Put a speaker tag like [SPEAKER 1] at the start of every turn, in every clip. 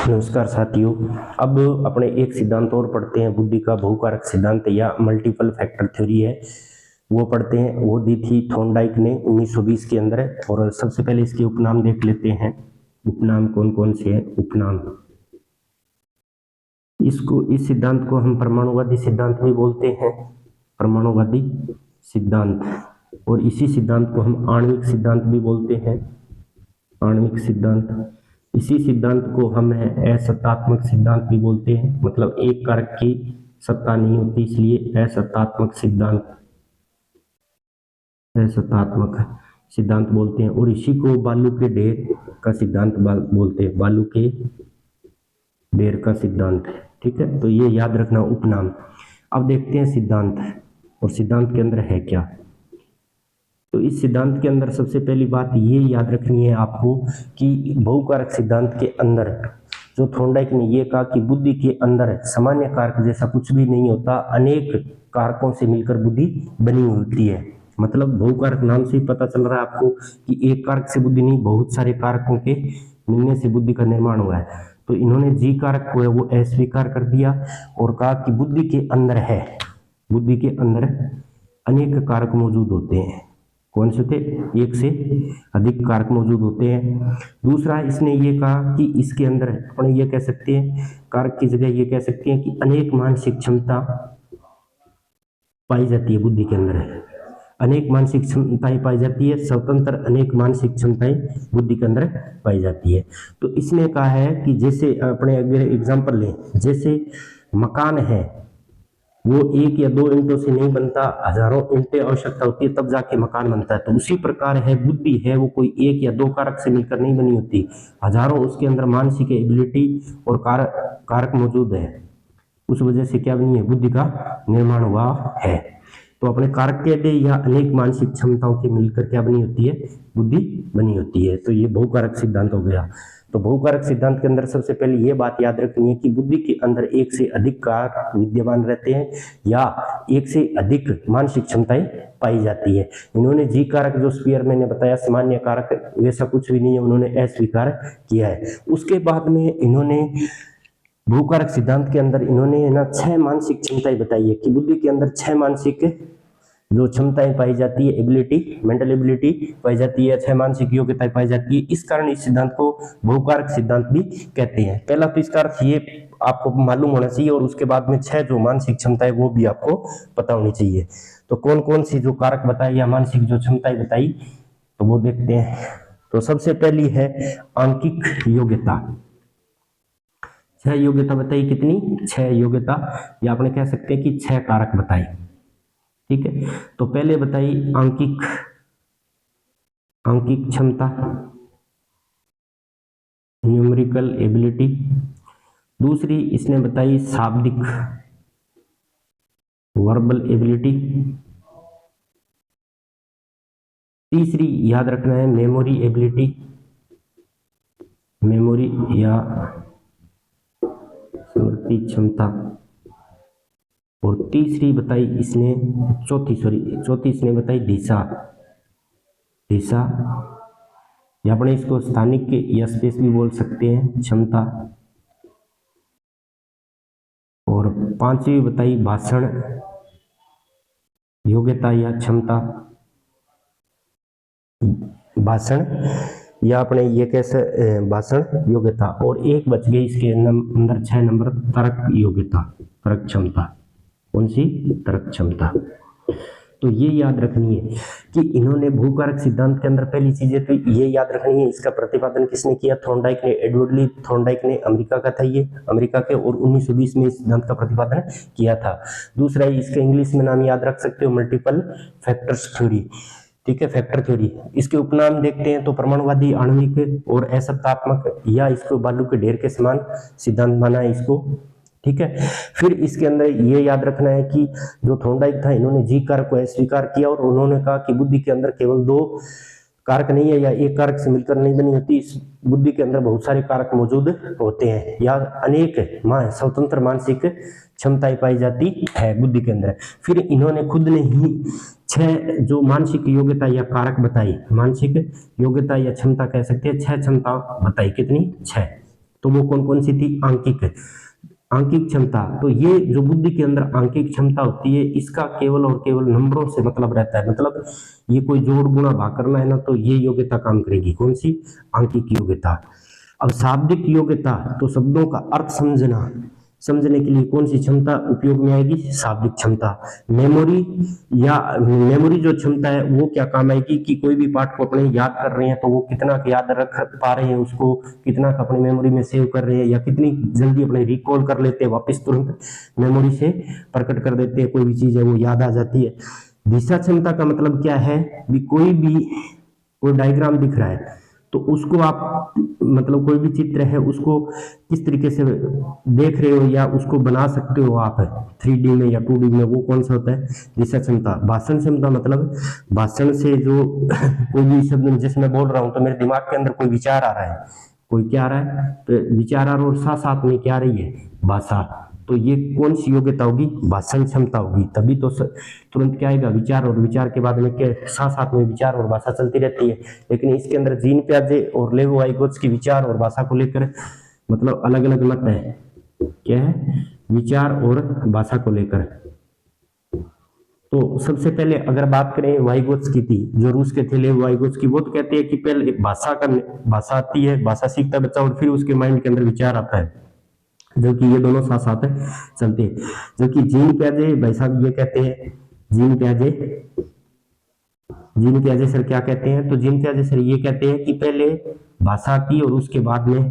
[SPEAKER 1] नमस्कार साथियों, अब अपने एक सिद्धांत और पढ़ते हैं, बुद्धि का बहुकारक सिद्धांत या मल्टीपल फैक्टर थ्योरी है, वो पढ़ते हैं। वो दी थी थॉर्नडाइक ने 1920 के अंदर। और सबसे पहले इसके उपनाम देख लेते हैं। उपनाम कौन कौन से हैं? उपनाम, इस सिद्धांत को हम परमाणुवादी सिद्धांत भी बोलते हैं, परमाणुवादी सिद्धांत। और इसी सिद्धांत को हम आणविक सिद्धांत भी बोलते हैं, आणविक सिद्धांत। इसी सिद्धांत को हम असत्तात्मक सिद्धांत भी बोलते हैं, मतलब एक कारक की सत्ता नहीं होती, इसलिए असत्तात्मक सिद्धांत, असत्तात्मक सिद्धांत बोलते हैं। और इसी को बालू के ढेर का सिद्धांत बोलते हैं, बालू के ढेर का सिद्धांत। ठीक है, तो ये याद रखना उपनाम। अब देखते हैं सिद्धांत, और सिद्धांत के अंदर है क्या। तो इस सिद्धांत के अंदर सबसे पहली बात ये याद रखनी है आपको कि बहुकारक सिद्धांत के अंदर जो थॉर्नडाइक ने ये कहा कि बुद्धि के अंदर सामान्य कारक जैसा कुछ भी नहीं होता, अनेक कारकों से मिलकर बुद्धि बनी होती है। मतलब बहुकारक नाम से ही पता चल रहा है आपको कि एक कारक से बुद्धि नहीं, बहुत सारे कारकों के मिलने से बुद्धि का निर्माण हुआ है। तो इन्होंने जी कारक को है वो अस्वीकार कर दिया और कहा कि बुद्धि के अंदर है, बुद्धि के अंदर अनेक कारक मौजूद होते हैं। कौन से थे? एक से अधिक कारक मौजूद होते हैं। दूसरा, इसने ये कहा कि इसके अंदर अपने ये कह सकते हैं, कारक की जगह ये कह सकते हैं कि अनेक मानसिक क्षमता पाई जाती है बुद्धि के अंदर, अनेक मानसिक क्षमताएं पाई जाती है, स्वतंत्र अनेक मानसिक क्षमताएं बुद्धि के अंदर पाई जाती है। तो इसने कहा है कि जैसे अपने अगर एग्जाम्पल लें, जैसे मकान है वो एक या दो ईंटों से नहीं बनता, हजारों ईंटें आवश्यकता होती है तब जाके मकान बनता है। तो उसी प्रकार है बुद्धि है, वो कोई एक या दो कारक से मिलकर नहीं बनी होती, हजारों उसके अंदर मानसिक एबिलिटी और कारक मौजूद है। उस वजह से क्या बनी है? बुद्धि का निर्माण हुआ है। तो अपने कारक के लिए या अनेक मानसिक क्षमताओं के मिलकर क्या बनी होती है? बुद्धि बनी होती है। तो ये बहुकारक सिद्धांत हो गया। तो बहुकारक सिद्धांत के अंदर सबसे पहले ये बात याद रखनी है कि बुद्धि के अंदर एक से अधिक कारक विद्यमान रहते हैं या एक से अधिक मानसिक क्षमताएं पाई जाती है। इन्होंने जी कारक जो स्पीयर मैंने बताया सामान्य कारक वैसा कुछ भी नहीं है, उन्होंने अस्वीकार किया है। उसके बाद में इन्होंने बहुकारक सिद्धांत के अंदर इन्होंने ना 6 मानसिक क्षमताएं बताई है कि बुद्धि के अंदर 6 मानसिक जो क्षमताएं पाई जाती है, एबिलिटी, मेंटल एबिलिटी पाई जाती है, 6 मानसिक योग्यताएं पाई जाती है। इस कारण इस सिद्धांत को बहुकारक सिद्धांत भी कहते हैं। पहला तो इसका अर्थ ये आपको मालूम होना चाहिए, और उसके बाद में 6 जो मानसिक क्षमताएं वो भी आपको पता होनी चाहिए। तो कौन कौन सी जो कारक बताए या मानसिक जो क्षमताएं बताई, तो वो देखते हैं। तो सबसे पहली है आंकिक योग्यता। 6 योग्यता बताई, कितनी? 6 योग्यता, या आपने कह सकते हैं कि 6 कारक बताई। ठीक है, तो पहले बताई आंकिक क्षमता, न्यूमेरिकल एबिलिटी। दूसरी इसने बताई शाब्दिक, वर्बल एबिलिटी। तीसरी याद रखना है मेमोरी एबिलिटी, मेमोरी या स्मृति क्षमता। और तीसरी बताई इसने चौथी इसने बताई दिशा, या अपने इसको स्थानिक या स्पेस भी बोल सकते हैं, क्षमता। और पांचवी बताई भाषण योग्यता या क्षमता, भाषण या अपने ये कैसे भाषण योग्यता। और एक बच गई इसके अंदर 6 नंबर, तर्क योग्यता, तर्क क्षमता। कौन सी? तर्क क्षमता। तो ये याद रखनी है कि इन्होंने बहुकारक सिद्धांत के अंदर पहली चीजें तो ये याद रखनी है, इसका प्रतिपादन किसने किया? थॉर्नडाइक ने, एडवर्ड ली थॉर्नडाइक ने, अमेरिका का था ये, अमेरिका के, और 1920 में इस सिद्धांत का प्रतिपादन किया था। दूसरा इसका इंग्लिश में नाम याद रख सकते हो, मल्टीपल फैक्टर्स थ्योरी। ठीक है, फैक्टर थ्योरी। इसके उपनाम देखते हैं तो परमाणुवादी, आणविक और असत्तात्मक, या इसको बालू के ढेर के समान सिद्धांत माना है इसको। ठीक है, फिर इसके अंदर ये याद रखना है कि जो थॉर्नडाइक था, इन्होंने जी कारक को अस्वीकार किया और उन्होंने कहा कि बुद्धि के अंदर केवल 2 कारक नहीं है या एक कारक से मिलकर नहीं बनी होती, इस बुद्धि के अंदर बहुत सारे कारक मौजूद होते हैं या अनेक स्वतंत्र मानसिक क्षमताएं पाई जाती है बुद्धि के अंदर। फिर इन्होंने खुद ने ही 6 जो मानसिक योग्यता या कारक बताई, मानसिक योग्यता या क्षमता कह सकते हैं, 6 क्षमता बताई। कितनी? 6। तो वो कौन कौन सी थी? आंकिक, आंकिक क्षमता। तो ये जो बुद्धि के अंदर आंकिक क्षमता होती है, इसका केवल और केवल नंबरों से मतलब रहता है। मतलब ये कोई जोड़ गुणा भाग करना है ना, तो ये योग्यता काम करेगी। कौन सी? आंकिक योग्यता। अब शाब्दिक योग्यता, तो शब्दों का अर्थ समझने के लिए कौन सी क्षमता उपयोग में आएगी? शाब्दिक क्षमता। मेमोरी, या मेमोरी जो क्षमता है वो क्या काम आएगी कि कोई भी पाठ को अपने याद कर रहे हैं तो वो कितना याद रख पा रहे हैं, उसको कितना अपनी मेमोरी में सेव कर रहे हैं, या कितनी जल्दी अपने रिकॉल कर लेते हैं, वापस तुरंत मेमोरी से प्रकट कर देते हैं, कोई भी चीज है वो याद आ जाती है। दिशा क्षमता का मतलब क्या है? भी कोई डायग्राम दिख रहा है तो उसको आप मतलब कोई भी चित्र है उसको किस तरीके से देख रहे हो या उसको बना सकते हो आप 3D में या 2D में, वो कौन सा होता है? दिशा क्षमता। भाषण क्षमता मतलब भाषण से जो कोई भी शब्द जैसे मैं बोल रहा हूं तो मेरे दिमाग के अंदर कोई विचार आ रहा है, कोई क्या आ रहा है? तो विचार आ रहा है, और साथ साथ में क्या आ रही है? भाषा। तो ये कौन सी योग्यता होगी? भाषण क्षमता होगी। तभी तो तुरंत क्या आएगा? विचार, और विचार के बाद में क्या? साथ साथ में विचार और भाषा चलती रहती है। लेकिन इसके अंदर जीन पियाजे और लेवो वाइगोत्स की विचार और भाषा को लेकर मतलब अलग अलग मत है। क्या है? विचार और भाषा को लेकर। तो सबसे पहले अगर बात करें वाइगोत्स की थी, जो रूस के थे लेवो वाइगोत्स की, वो तो कहते हैं कि पहले भाषा आती है, भाषा सीखता है बच्चा, और फिर उसके माइंड के अंदर विचार आता है, जो कि ये दोनों साथ साथ चलते हैं। जो कि जीन पियाजे भाई साहब ये कहते हैं, जीन पियाजे सर क्या कहते हैं? तो जीन पियाजे सर ये कहते हैं कि पहले भाषा आती है और उसके बाद में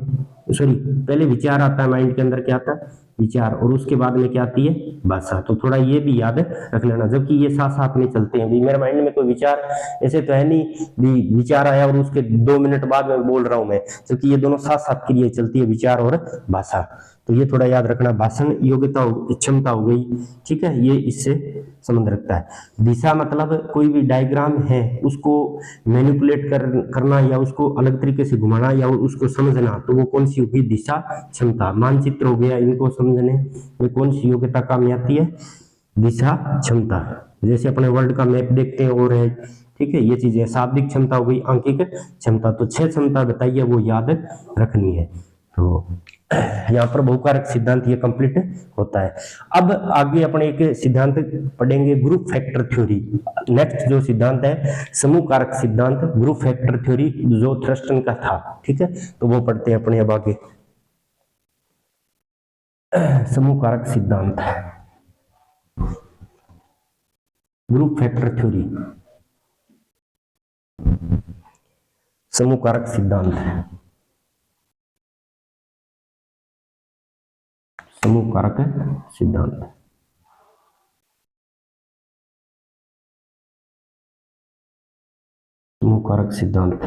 [SPEAKER 1] पहले विचार आता है माइंड के अंदर, क्या आता है? विचार, और उसके बाद में क्या आती है? भाषा। तो थोड़ा ये भी याद रख लेना, जबकि ये साथ साथ में चलते हैं। भी मेरे माइंड में कोई विचार ऐसे तो है नहीं भी विचार आया और उसके 2 मिनट बाद में बोल रहा हूं मैं, क्योंकि ये दोनों साथ साथ क्रिया चलती है, विचार और भाषा। तो ये थोड़ा याद रखना। भाषण योग्यता क्षमता हो गई, ठीक है, ये इससे संबंध रखता है। दिशा मतलब कोई भी डायग्राम है उसको मैनिपुलेट करना या उसको अलग तरीके से घुमाना या उसको समझना, तो वो कौन सी होगी? दिशा क्षमता। मानचित्र हो गया, इनको समझने में कौन सी योग्यता काम में आती है? दिशा क्षमता। जैसे अपने वर्ल्ड का मैप देखते हैं और है, ठीक है, ये चीजें। शाब्दिक क्षमता हो गई, आंकिक क्षमता। तो 6 क्षमता बताइए, वो याद रखनी है। तो यहाँ पर बहुकारक सिद्धांत ये कंप्लीट होता है। अब आगे अपने एक सिद्धांत पढ़ेंगे, ग्रुप फैक्टर थ्योरी। नेक्स्ट जो सिद्धांत है समूह कारक सिद्धांत, ग्रुप फैक्टर थ्योरी, जो थ्रस्टन का था, ठीक है। तो वो पढ़ते हैं अपने अब आगे। समूह कारक सिद्धांत, ग्रुप फैक्टर थ्योरी, समूह कारक सिद्धांत, समूह कारक सिद्धांत। समूह कारक सिद्धांत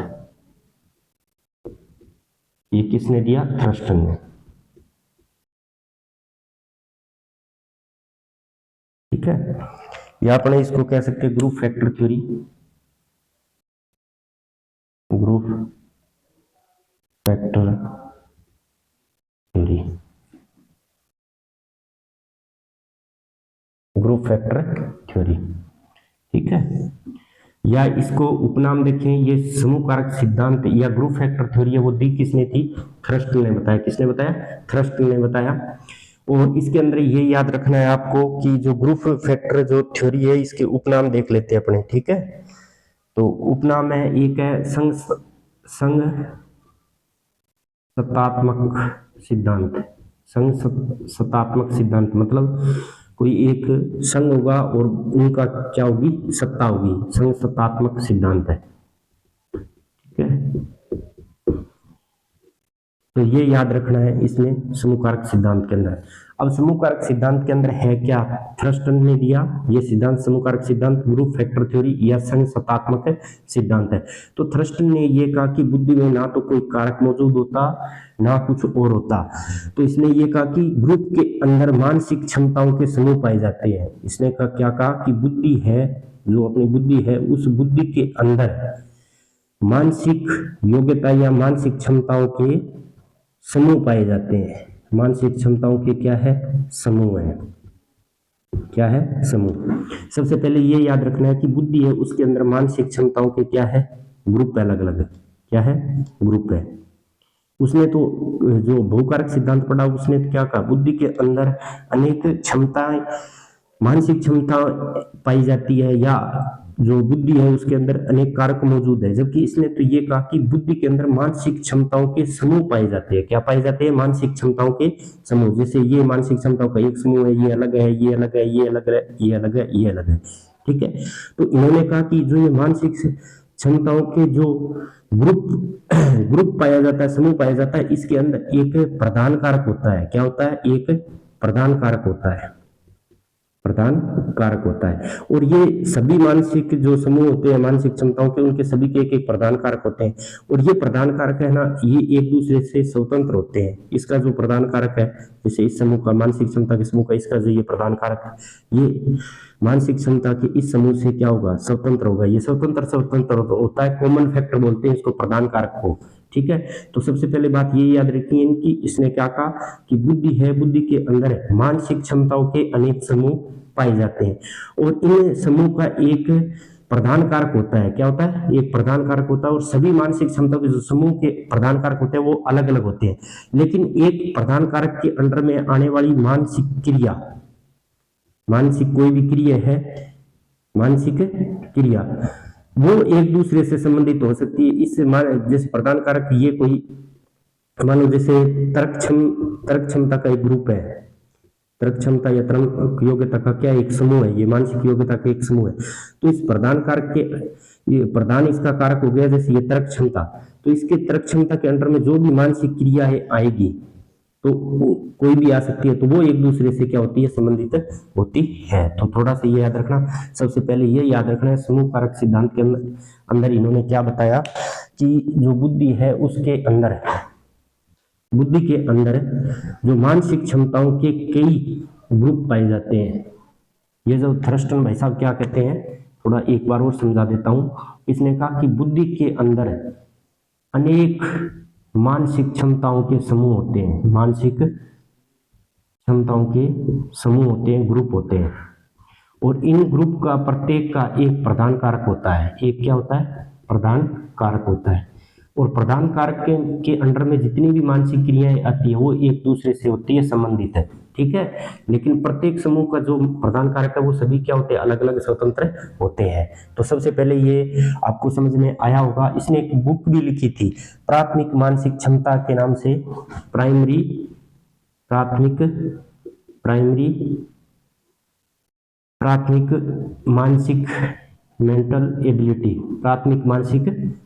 [SPEAKER 1] ये किसने दिया? थ्रस्टन ने, ठीक है। या अपने इसको कह सकते हैं group factor theory, group factor theory, group factor theory, ठीक है। या इसको उपनाम देखें, ये समूह कारक सिद्धांत या ग्रुप फैक्टर थ्योरी है, वो दी किसने थी? थ्रस्टन ने बताया। किसने बताया? थ्रस्टन ने बताया। और इसके अंदर ये याद रखना है आपको कि जो ग्रुप फैक्टर जो थ्योरी है, इसके उपनाम देख लेते हैं अपने, ठीक है। तो उपनाम है, एक है संघ सत्तात्मक सिद्धांत। संघ सत्तात्मक सिद्धांत मतलब कोई एक संघ होगा और उनका क्या होगी? सत्ता होगी। संघ सत्तात्मक सिद्धांत है, ठीक है। तो ये याद रखना है इसमें समूह कारक सिद्धांत के अंदर। अब समूह कारक सिद्धांत के अंदर है क्या? थ्रस्टन ने दिया ये सिद्धांत, समूह कारक सिद्धांत, ग्रुप फैक्टर थ्योरी या संघ सत्तात्मक सिद्धांत है। तो थ्रस्टन ने ये कहा कि बुद्धि में ना तो कोई कारक मौजूद होता ना कुछ और होता। तो इसने ये कहा कि ग्रुप के अंदर मानसिक क्षमताओं के समूह पाए जाते हैं। इसने क्या कहा कि बुद्धि है, जो अपनी बुद्धि है, उस बुद्धि के अंदर मानसिक योग्यता या मानसिक क्षमताओं के समूह पाए जाते हैं। मानसिक क्षमताओं के क्या है? समूह है। क्या है? समूह। सबसे पहले ये याद रखना है कि बुद्धि है, उसके अंदर मानसिक क्षमताओं के क्या है? ग्रुप है, अलग अलग। क्या है? ग्रुप है। उसने तो जो बहुकारक सिद्धांत पढ़ा उसने तो क्या कहा, बुद्धि के अंदर अनेक क्षमताएं, मानसिक क्षमता पाई जाती है, या जो बुद्धि है उसके अंदर अनेक कारक मौजूद है। जबकि इसने तो ये कहा कि बुद्धि के अंदर मानसिक क्षमताओं के समूह पाए जाते हैं। क्या पाए जाते हैं? मानसिक क्षमताओं के समूह। जैसे ये मानसिक क्षमताओं का एक समूह है, ये अलग है, ये अलग है, ये अलग है, ये अलग है, ये अलग है। ठीक है, तो इन्होंने कहा कि जो ये मानसिक क्षमताओं के जो ग्रुप ग्रुप पाया जाता है, समूह पाया जाता है, इसके अंदर एक प्रधान कारक होता है। क्या होता है? एक प्रधान कारक होता है, प्रधान कारक होता है। और ये सभी मानसिक जो समूह होते हैं मानसिक क्षमताओं के, उनके सभी के एक एक प्रधान कारक होते हैं। और ये प्रधान कारक है ना, ये एक दूसरे से स्वतंत्र होते हैं। इसका जो प्रधान कारक है, जैसे इस समूह का, मानसिक क्षमता के समूह का, इसका जो ये प्रधान कारक है, ये मानसिक क्षमता के इस समूह से क्या होगा? स्वतंत्र होगा। ये स्वतंत्र स्वतंत्र होता है, कॉमन फैक्टर बोलते हैं इसको, प्रधान कारक को। ठीक है, तो सबसे पहले बात ये याद रखिए इनकी, इसने क्या कहा कि बुद्धि है, बुद्धि के अंदर मानसिक क्षमताओं के अनेक समूह पाए जाते हैं, और इन समूह का एक प्रधान कारक होता है। क्या होता है? एक प्रधान कारक होता है। और सभी मानसिक क्षमताओं के जो समूह के प्रधान कारक होते हैं वो अलग अलग होते हैं, लेकिन एक प्रधान कारक के अंडर में आने वाली मानसिक क्रिया, मानसिक कोई भी क्रिया है, मानसिक क्रिया, वो एक दूसरे से संबंधित हो सकती है। इससे जैसे प्रधान कारक ये कोई, मान लो जैसे तर्क क्षमता का एक ग्रुप है, तर्क क्षमता या तर्क योग्यता का क्या एक समूह है, ये मानसिक योग्यता का एक समूह है। तो इस प्रधान कारक के, ये प्रधान इसका कारक हो गया, जैसे ये तर्क क्षमता, तो इसके तर्क क्षमता के अंदर में जो भी मानसिक क्रिया है आएगी, तो कोई भी आ सकती है, तो वो एक दूसरे से क्या होती है? संबंधित होती है। तो थोड़ा सा ये याद रखना, सबसे पहले ये याद रखना है, समूह कारक सिद्धांत के अंदर इन्होंने क्या बताया कि जो बुद्धि है उसके अंदर, बुद्धि के अंदर जो मानसिक क्षमताओं के कई ग्रुप पाए जाते हैं। ये जो थर्स्टन भाई साहब क्या कहते हैं, थोड़ा एक बार और समझा देता हूं। इसने कहा कि बुद्धि के अंदर अनेक मानसिक क्षमताओं के समूह होते हैं, मानसिक क्षमताओं के समूह होते हैं, ग्रुप होते हैं, और इन ग्रुप का प्रत्येक का एक प्रधान कारक होता है। एक क्या होता है? प्रधान कारक होता है। और प्रधान कारक के अंडर में जितनी भी मानसिक क्रियाएं आती है वो एक दूसरे से होती है, संबंधित है। ठीक है, लेकिन प्रत्येक समूह का जो प्रधान कारक है वो सभी क्या होते हैं? अलग अलग स्वतंत्र होते हैं। तो सबसे पहले ये आपको समझ में आया होगा। इसने एक बुक भी लिखी थी प्राथमिक मानसिक क्षमता के नाम से, प्राथमिक मानसिक मेंटल एबिलिटी, प्राथमिक मानसिक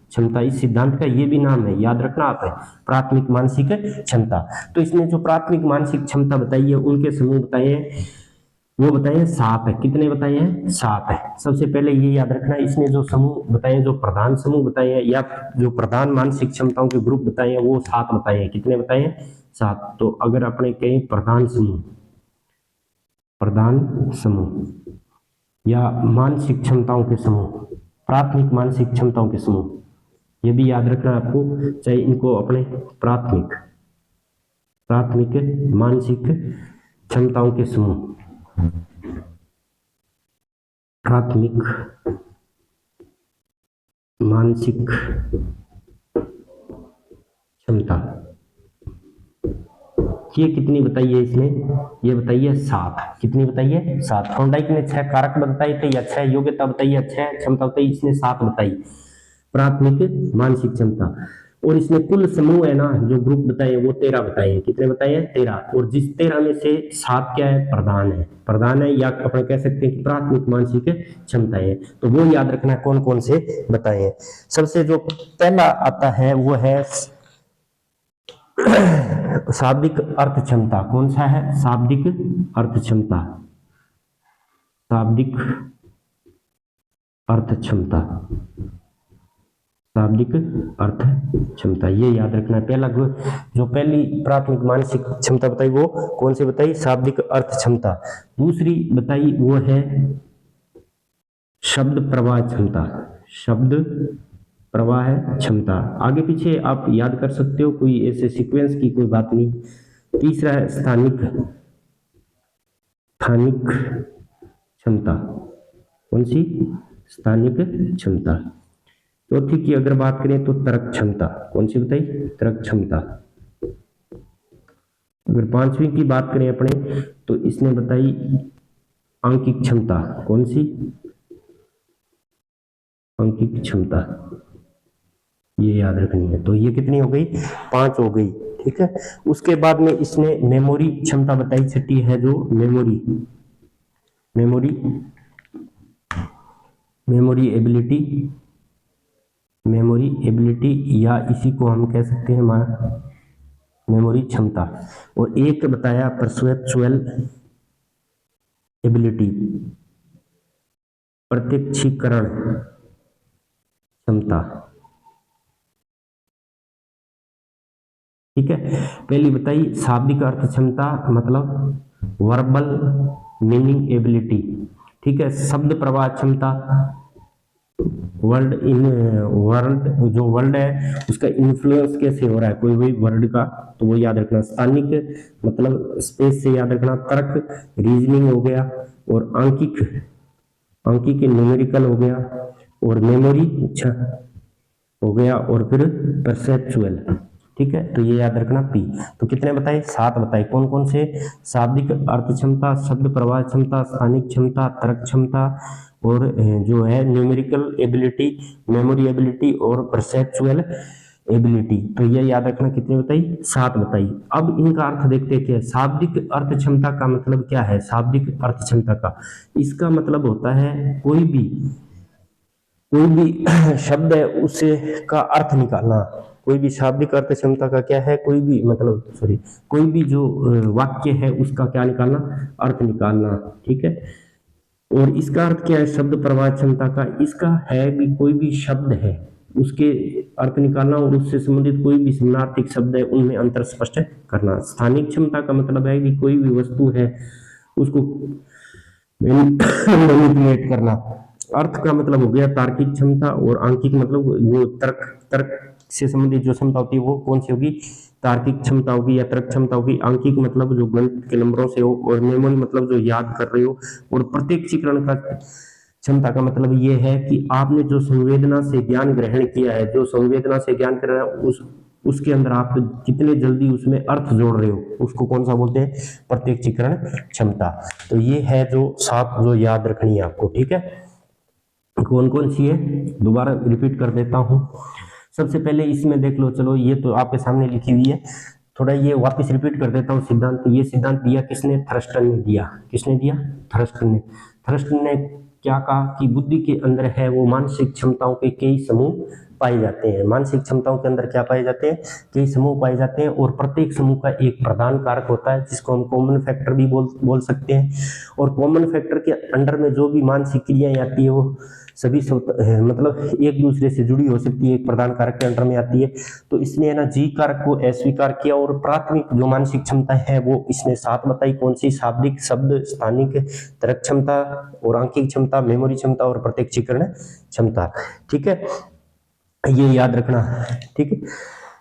[SPEAKER 1] क्षमता, इस सिद्धांत का ये भी नाम है, याद रखना आप है, प्राथमिक मानसिक क्षमता। तो इसने जो प्राथमिक मानसिक क्षमता बताई है उनके समूह बताए हैं, वो बताए हैं 7 है। कितने बताए हैं? 7 है। सबसे पहले ये याद रखना, इसने जो समूह बताए, जो प्रधान समूह बताए हैं या जो प्रधान मानसिक क्षमताओं के ग्रुप बताए हैं वो 7 बताए हैं। कितने बताए हैं? 7। तो अगर अपने कहें प्रधान समूह या मानसिक क्षमताओं के समूह, प्राथमिक मानसिक क्षमताओं के समूह, ये भी याद रखना आपको, चाहे इनको अपने प्राथमिक मानसिक क्षमताओं के समूह, प्राथमिक मानसिक क्षमता, ये कितनी बताई है इसने? ये बताई है 7। कितनी बताई है? 7। थॉर्नडाइक ने 6 कारक बताए थे या 6 योग्यता बताई या 6 क्षमता बताई, इसने 7 बताई प्राथमिक मानसिक क्षमता। और इसने कुल समूह है ना जो ग्रुप बताए वो 13 बताए हैं। कितने बताए हैं? 13। और जिस 13 में से 7 क्या है? प्रधान है, या अपने कह सकते हैं कि प्राथमिक मानसिक क्षमता है। तो वो याद रखना कौन कौन से बताए हैं। सबसे जो पहला आता है वो है शाब्दिक अर्थ क्षमता। कौन सा है? शाब्दिक अर्थ क्षमता, शाब्दिक अर्थ क्षमता, शाब्दिक अर्थ क्षमता, ये याद रखना है। पहला जो पहली प्राथमिक मानसिक क्षमता बताई वो कौन सी बताई? शाब्दिक अर्थ क्षमता। दूसरी बताई वो है शब्द प्रवाह क्षमता, शब्द प्रवाह क्षमता। आगे पीछे आप याद कर सकते हो, कोई ऐसे सीक्वेंस की कोई बात नहीं। तीसरा है स्थानिक क्षमता। कौन सी? स्थानिक क्षमता। चौथी की अगर बात करें तो तर्क क्षमता। कौन सी बताई? तर्क क्षमता। अगर पांचवी की बात करें अपने तो इसने बताई आंकिक क्षमता, कौन सी? आंकिक क्षमता, ये याद रखनी है। तो ये कितनी हो गई? 5 हो गई, ठीक है। उसके बाद में इसने मेमोरी क्षमता बताई, छठी है जो memory, memory memory ability, memory ability या इसी को हम कह सकते हैं मेमोरी क्षमता। और एक बताया परसेप्चुअल एबिलिटी, प्रत्यक्षीकरण क्षमता, ठीक है। पहली बताई शाब्दिक अर्थ क्षमता, मतलब वर्बल मीनिंग एबिलिटी, ठीक है। शब्द प्रवाह क्षमता, वर्ड जो वर्ड है उसका इन्फ्लुएंस कैसे हो रहा है कोई भी वर्ड का, तो वो याद रखना। स्थानिक मतलब स्पेस से याद रखना। तर्क, रीजनिंग हो गया। और आंकिक न्यूमेरिकल हो गया। और मेमोरी अच्छा हो गया। और फिर परसेप्चुअल, ठीक है। तो ये याद रखना पी। तो कितने बताए? 7 बताए। कौन कौन से? शाब्दिक अर्थ क्षमता, शब्द प्रवाह क्षमता, स्थानिक क्षमता, तर्क क्षमता, और जो है न्यूमेरिकल एबिलिटी, मेमोरी एबिलिटी और परसेप्चुअल एबिलिटी। तो ये याद रखना। कितने बताई? 7 बताई। अब इनका अर्थ देखते क्या है। शाब्दिक अर्थ क्षमता का मतलब क्या है? शाब्दिक अर्थ क्षमता का इसका मतलब होता है कोई भी शब्द है उसे का अर्थ निकालना। कोई भी शाब्दिक अर्थ क्षमता का क्या है? कोई भी मतलब कोई भी जो वाक्य है उसका क्या निकालना? अर्थ निकालना, ठीक है। और इसका अर्थ क्या है शब्द प्रवाह क्षमता का? इसका है कि कोई भी शब्द है उसके अर्थ निकालना और उससे संबंधित कोई भी समानार्थक शब्द है उनमें अंतर स्पष्ट करना। स्थानिक क्षमता का मतलब है कि कोई भी वस्तु है उसको मैनिपुलेट करना। अर्थ का मतलब हो गया तार्किक क्षमता। और आंकिक मतलब वो तर्क से संबंधित जो क्षमता होती है वो कौन सी होगी? तार्किक क्षमता होगी या तर्क क्षमता होगी। आंकिक मतलब जो गणित के नंबरों से हो। और मेमोरी मतलब जो याद कर रहे हो। और प्रत्यक्षीकरण का क्षमता का मतलब ये है कि आपने जो संवेदना से ज्ञान ग्रहण किया है, जो संवेदना से ज्ञान कर रहे हो उसके अंदर आप कितने जल्दी उसमें अर्थ जोड़ रहे हो, उसको कौन सा बोलते हैं? प्रत्यक्षीकरण क्षमता। तो ये है जो 7 जो याद रखनी है आपको, ठीक है। कौन कौन सी है दोबारा रिपीट कर देता हूं। सबसे पहले इसमें देख लो, चलो ये तो आपके सामने लिखी हुई है, थोड़ा ये वापस रिपीट कर देता हूँ सिद्धांत। ये सिद्धांत दिया किसने? थ्रस्टन ने दिया। किसने दिया? थ्रस्टन ने। थ्रस्टन ने क्या कहा कि बुद्धि के अंदर है वो मानसिक क्षमताओं के कई समूह पाए जाते हैं। मानसिक क्षमताओं के अंदर क्या पाए जाते हैं? कई समूह पाए जाते हैं। और प्रत्येक समूह का एक प्रधान कारक होता है जिसको हम कॉमन फैक्टर भी बोल सकते हैं। और कॉमन फैक्टर के अंडर में जो भी मानसिक क्रियाएं आती है वो सभी मतलब एक दूसरे से जुड़ी हो सकती है, एक प्रधान कारक के अंडर में आती है। तो इसने ना जी कारक को अस्वीकार किया और प्राथमिक जो मानसिक क्षमता है वो इसने 7 बताई। कौन सी? शाब्दिक, शब्द, स्थानिक, तर्क क्षमता और आंकिक क्षमता, मेमोरी क्षमता और प्रत्यक्षीकरण क्षमता, ठीक है। ये याद रखना, ठीक है।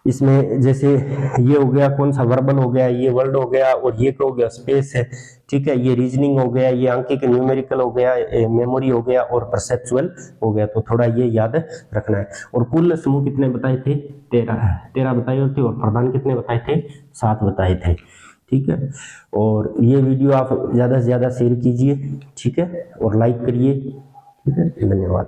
[SPEAKER 1] इसमें जैसे ये हो गया कौन सा? वर्बल हो गया, ये वर्ड हो गया, और ये क्या हो गया? स्पेस है, ठीक है। ये रीजनिंग हो गया, ये आंकिक न्यूमेरिकल हो गया, मेमोरी हो गया और परसेप्चुअल हो गया। तो थोड़ा ये याद रखना है। और कुल समूह कितने बताए थे? 13 बताए थे। और प्रधान कितने बताए थे? 7 बताए थे, ठीक है। और ये वीडियो आप ज्यादा से ज्यादा शेयर कीजिए, ठीक है, और लाइक करिए, ठीक है। धन्यवाद।